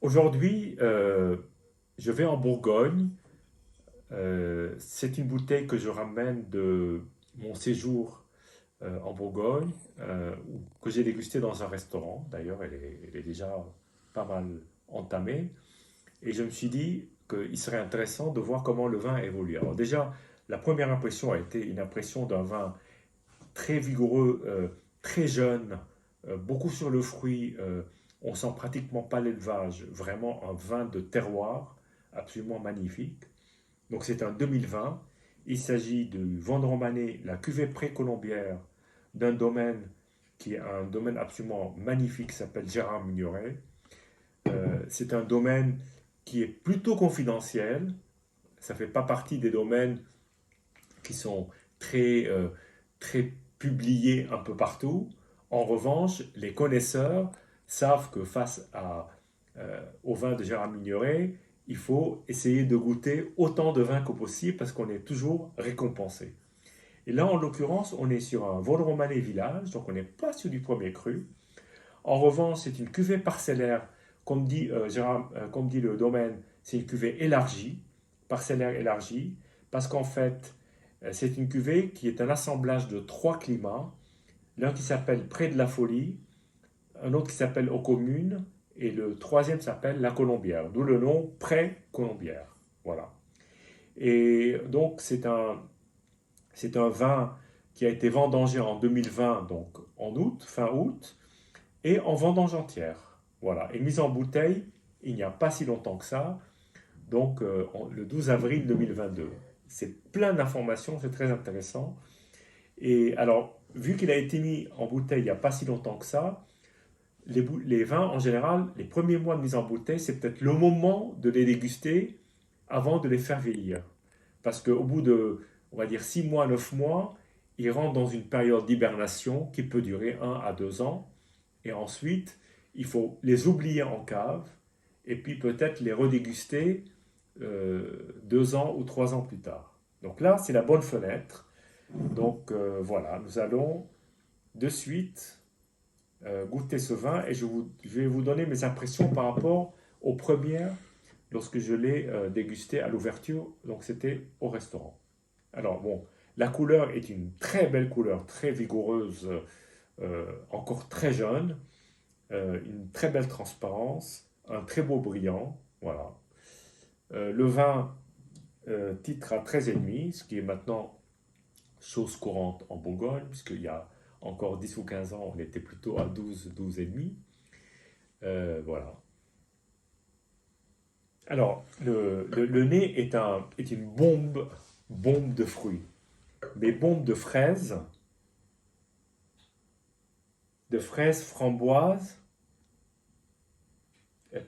Aujourd'hui, je vais en Bourgogne. C'est une bouteille que je ramène de mon séjour en Bourgogne, que j'ai dégustée dans un restaurant. D'ailleurs, elle est déjà pas mal entamée. Et je me suis dit qu'il serait intéressant de voir comment le vin évolue. Alors déjà, la première impression a été une impression d'un vin très vigoureux, très jeune, beaucoup sur le fruit. On sent pratiquement pas l'élevage, vraiment un vin de terroir absolument magnifique. Donc c'est un 2020. Il s'agit du Vendromané, la cuvée précolombière d'un domaine qui est un domaine absolument magnifique qui s'appelle Gérard Mignoret. C'est un domaine qui est plutôt confidentiel. Ça ne fait pas partie des domaines qui sont très, très publiés un peu partout. En revanche, les connaisseurs savent que au vin de Gérard Mignoret, il faut essayer de goûter autant de vins que possible parce qu'on est toujours récompensé. Et là, en l'occurrence, on est sur un Vaud-Romanée village, donc on n'est pas sur du premier cru. En revanche, c'est une cuvée parcellaire, comme dit le domaine, c'est une cuvée élargie, parcellaire élargie, parce qu'en fait, c'est une cuvée qui est un assemblage de trois climats, l'un qui s'appelle Près de la Folie, un autre qui s'appelle Aux Communes, et le troisième s'appelle La Colombière, d'où le nom Pré-Colombière. Voilà. Et donc, c'est un vin qui a été vendangé en 2020, donc en août, fin août, et en vendange entière. Voilà. Et mise en bouteille il n'y a pas si longtemps que ça, donc le 12 avril 2022. C'est plein d'informations, c'est très intéressant. Et alors, vu qu'il a été mis en bouteille il n'y a pas si longtemps que ça, les vins, en général, les premiers mois de mise en bouteille, c'est peut-être le moment de les déguster avant de les faire vieillir. Parce qu'au bout de, on va dire, 6 mois, 9 mois, ils rentrent dans une période d'hibernation qui peut durer 1 à 2 ans. Et ensuite, il faut les oublier en cave et puis peut-être les redéguster 2 ans ou 3 ans plus tard. Donc là, c'est la bonne fenêtre. Donc voilà, nous allons de suite goûter ce vin et je vais vous donner mes impressions par rapport aux premières lorsque je l'ai dégusté à l'ouverture. Donc c'était au restaurant. Alors bon, la couleur est une très belle couleur, très vigoureuse, encore très jeune, une très belle transparence, un très beau brillant. Voilà. Le vin titre à 13,5, ce qui est maintenant chose courante en Bourgogne, puisqu'il y a encore 10 ou 15 ans, on était plutôt à 12, 12,5. Voilà. Alors, le nez est une bombe de fruits, mais bombe de fraises framboises,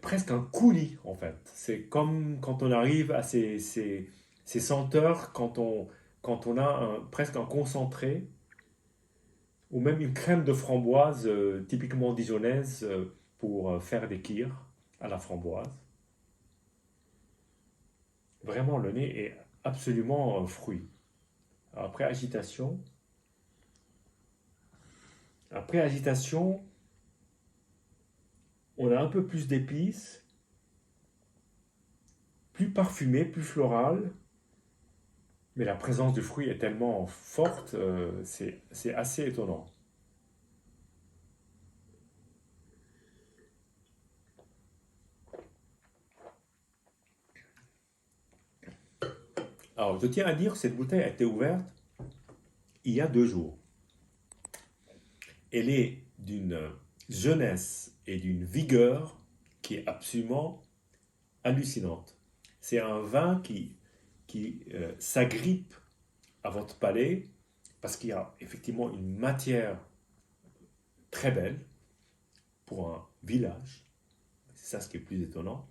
presque un coulis en fait. C'est comme quand on arrive à ces senteurs, quand on a presque un concentré, ou même une crème de framboise typiquement dijonnaise pour faire des kyrs à la framboise. Vraiment, le nez est absolument un fruit. Après agitation, on a un peu plus d'épices, plus parfumé, plus floral, mais la présence du fruit est tellement forte, c'est assez étonnant. Alors, je tiens à dire que cette bouteille a été ouverte il y a 2 jours. Elle est d'une jeunesse et d'une vigueur qui est absolument hallucinante. C'est un vin qui s'agrippe à votre palais parce qu'il y a effectivement une matière très belle pour un village. C'est ça ce qui est plus étonnant.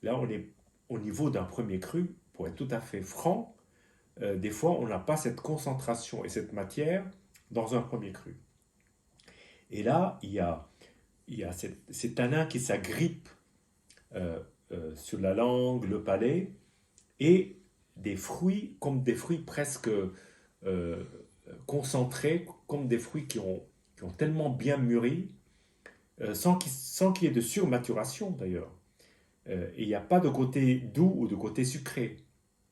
Là, on est au niveau d'un premier cru. Pour être tout à fait franc, des fois, on n'a pas cette concentration et cette matière dans un premier cru. Et là, il y a ces tanins qui s'agrippent euh, sur la langue, le palais, et des fruits, comme des fruits presque concentrés, comme des fruits qui ont tellement bien mûri sans qu'il y ait de surmaturation d'ailleurs. Et il n'y a pas de côté doux ou de côté sucré.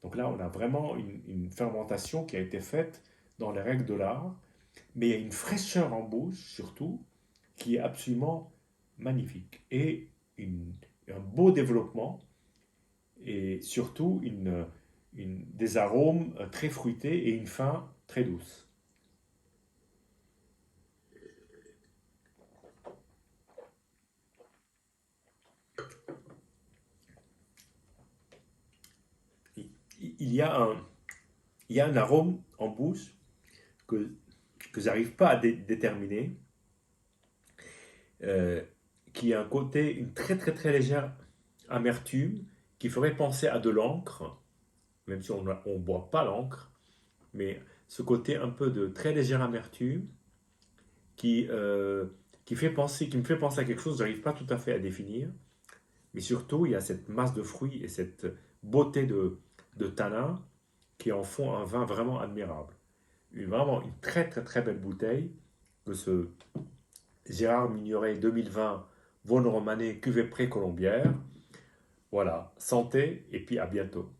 Donc là, on a vraiment une fermentation qui a été faite dans les règles de l'art, mais il y a une fraîcheur en bouche surtout qui est absolument magnifique et un beau développement et surtout des arômes très fruités et une fin très douce. Il il y a un, il y a un arôme en bouche que, que j'arrive pas à déterminer, euh, qui a un côté, une très très très légère amertume qui ferait penser à de l'encre, même si on ne boit pas l'encre, mais ce côté un peu de très légère amertume qui, euh, qui me fait penser à quelque chose que je n'arrive pas tout à fait à définir, mais surtout il y a cette masse de fruits et cette beauté de tanin qui en font un vin vraiment admirable. Vraiment une très très très belle bouteille que ce Gérard Mignoret 2020 Vaune Romanée cuvée précolombière. Voilà, santé et puis à bientôt.